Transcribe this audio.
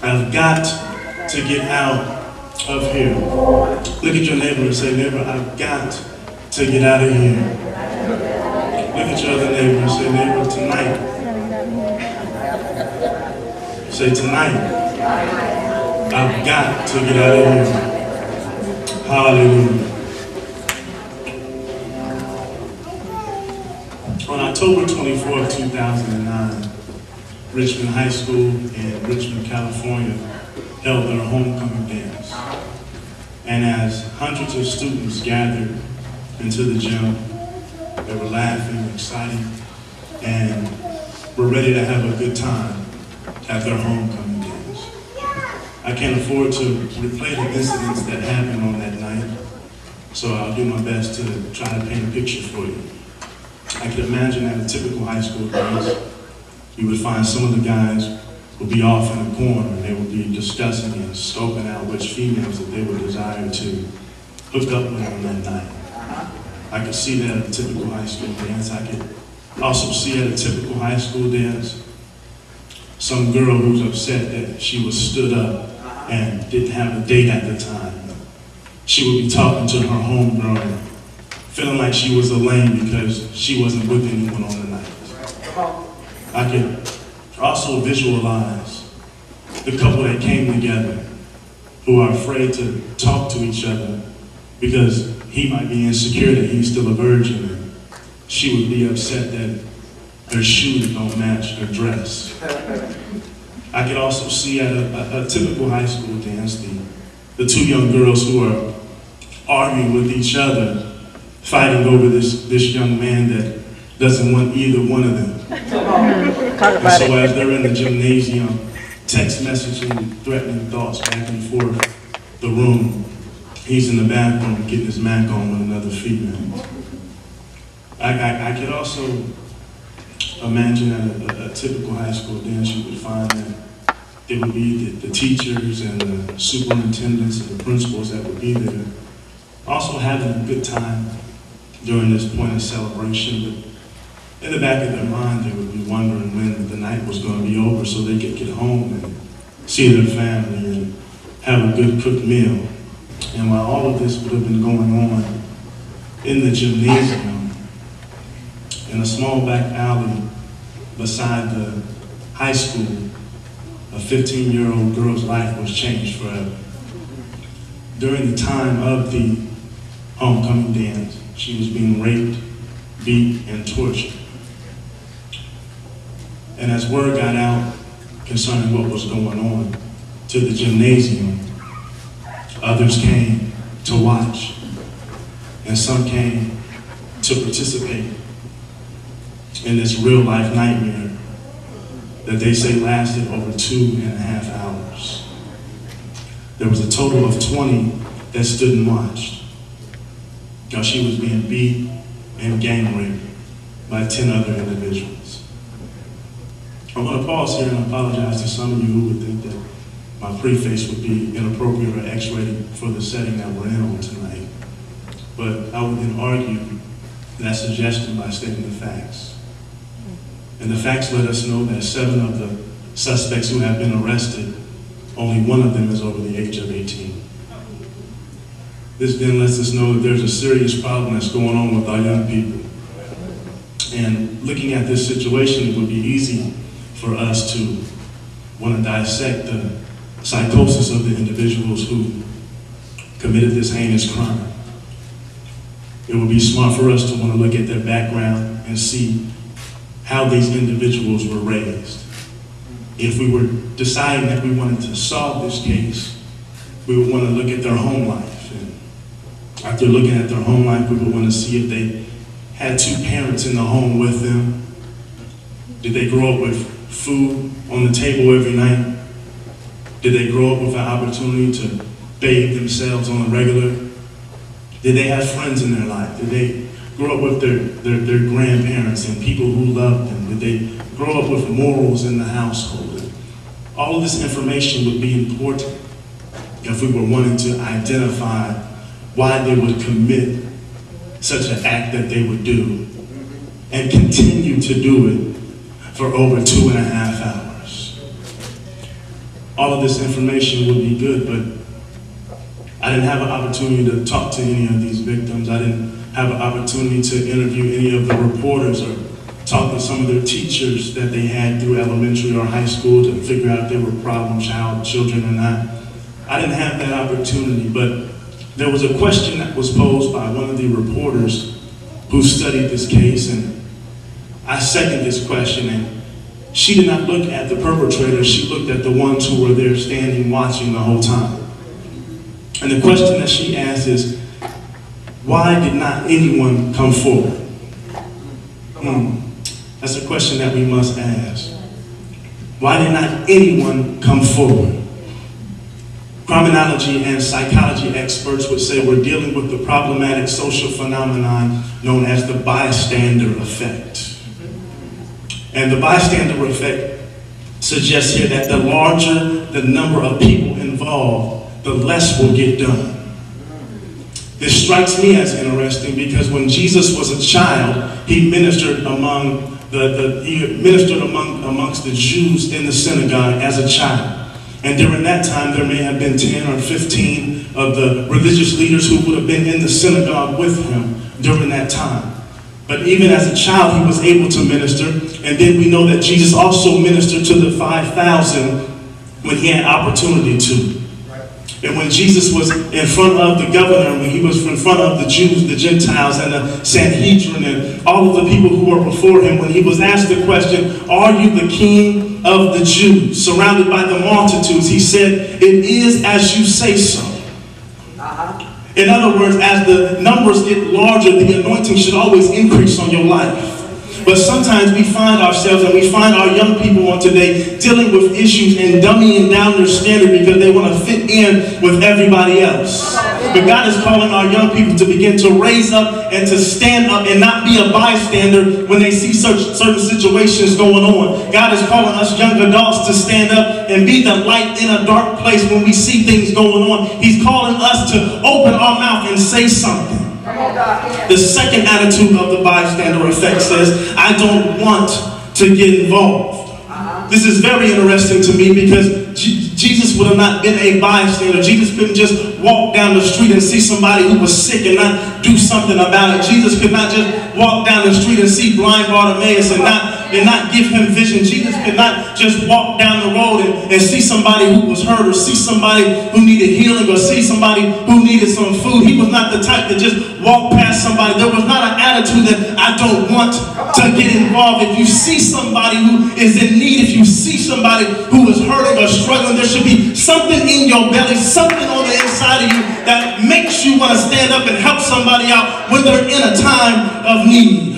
I've got to get out of here. Look at your neighbor and say, neighbor, I've got to get out of here. Look at your other neighbor and say, neighbor, tonight. Say, tonight, I've got to get out of here. Hallelujah. On October 24, 2009, Richmond High School in Richmond, California held their homecoming dance. And as hundreds of students gathered into the gym, they were laughing, excited, and were ready to have a good time at their homecoming dance. I can't afford to replay the incidents that happened on that night, so I'll do my best to try to paint a picture for you. I could imagine at a typical high school dance, you would find some of the guys would be off in a corner and they would be discussing and scoping out which females that they would desire to hook up with on that night. I could see that at a typical high school dance. I could also see at a typical high school dance some girl who's upset that she was stood up and didn't have a date at the time. She would be talking to her homegirl, feeling like she was a lame because she wasn't with anyone on the night. I could also visualize the couple that came together who are afraid to talk to each other because he might be insecure that he's still a virgin and she would be upset that her shoes don't match her dress. I could also see at a typical high school dance the two young girls who are arguing with each other, fighting over this young man that doesn't want either one of them. And so as they're in the gymnasium, text messaging, threatening thoughts back and forth the room, he's in the bathroom getting his Mac on with another female. I could also imagine at a typical high school dance, you would find that it would be the teachers and the superintendents and the principals that would be there, also having a good time during this point of celebration. But in the back of their mind, they would be wondering when the night was going to be over so they could get home and see their family and have a good cooked meal. And while all of this would have been going on in the gymnasium, in a small back alley beside the high school, a 15-year-old girl's life was changed forever. During the time of the homecoming dance, she was being raped, beat, and tortured. And as word got out concerning what was going on to the gymnasium, others came to watch, and some came to participate in this real-life nightmare that they say lasted over 2.5 hours. There was a total of 20 that stood and watched. Now she was being beat and gang raped by 10 other individuals. I'm going to pause here and apologize to some of you who would think that my preface would be inappropriate or X-rated for the setting that we're in on tonight. But I would then argue that suggestion by stating the facts. And the facts let us know that 7 of the suspects who have been arrested, only 1 of them is over the age of 18. This then lets us know that there's a serious problem that's going on with our young people. And looking at this situation, it would be easy for us to want to dissect the psychosis of the individuals who committed this heinous crime. It would be smart for us to want to look at their background and see how these individuals were raised. If we were deciding that we wanted to solve this case, we would want to look at their home life. And after looking at their home life, we would want to see if they had 2 parents in the home with them. Did they grow up with food on the table every night? Did they grow up with an opportunity to bathe themselves on a regular? Did they have friends in their life? Did they grow up with their grandparents and people who loved them? Did they grow up with morals in the household? And all of this information would be important if we were wanting to identify why they would commit such an act that they would do and continue to do it for over 2.5 hours. all of this information would be good, but I didn't have an opportunity to talk to any of these victims. I didn't have an opportunity to interview any of the reporters or talk to some of their teachers that they had through elementary or high school to figure out if they were problem children or not. I didn't have that opportunity, but there was a question that was posed by one of the reporters who studied this case, and I second this question, and she did not look at the perpetrators, she looked at the ones who were there standing watching the whole time. And the question that she asked is, why did not anyone come forward? That's a question that we must ask. Why did not anyone come forward? Criminology and psychology experts would say we're dealing with the problematic social phenomenon known as the bystander effect. And the bystander effect suggests here that the larger the number of people involved, the less will get done. This strikes me as interesting because when Jesus was a child, he ministered amongst the Jews in the synagogue as a child. And during that time, there may have been 10 or 15 of the religious leaders who would have been in the synagogue with him during that time. But even as a child, he was able to minister. And then we know that Jesus also ministered to the 5,000 when he had opportunity to. And when Jesus was in front of the governor, when he was in front of the Jews, the Gentiles, and the Sanhedrin, and all of the people who were before him, when he was asked the question, "Are you the king of the Jews?" surrounded by the multitudes, he said, "It is as you say so." In other words, as the numbers get larger, the anointing should always increase on your life. But sometimes we find ourselves and we find our young people on today dealing with issues and dumbing down their standard because they want to fit in with everybody else. But God is calling our young people to begin to raise up and to stand up and not be a bystander when they see certain situations going on. God is calling us young adults to stand up and be the light in a dark place when we see things going on. He's calling us to open our mouth and say something. The second attitude of the bystander effect says, I don't want to get involved. This is very interesting to me because Jesus would have not been a bystander. Jesus couldn't just walk down the street and see somebody who was sick and not do something about it. Jesus could not just walk down the street and see blind Bartimaeus and not give him vision. Jesus could not just walk down the road and see somebody who was hurt or see somebody who needed healing or see somebody who needed some food. He was not the type to just walk past somebody. There was not an attitude that I don't want to get involved. If you see somebody who is in need, if you see somebody who is hurting or struggling, there should be something in your belly, something on the inside of you that makes you want to stand up and help somebody out when they're in a time of need.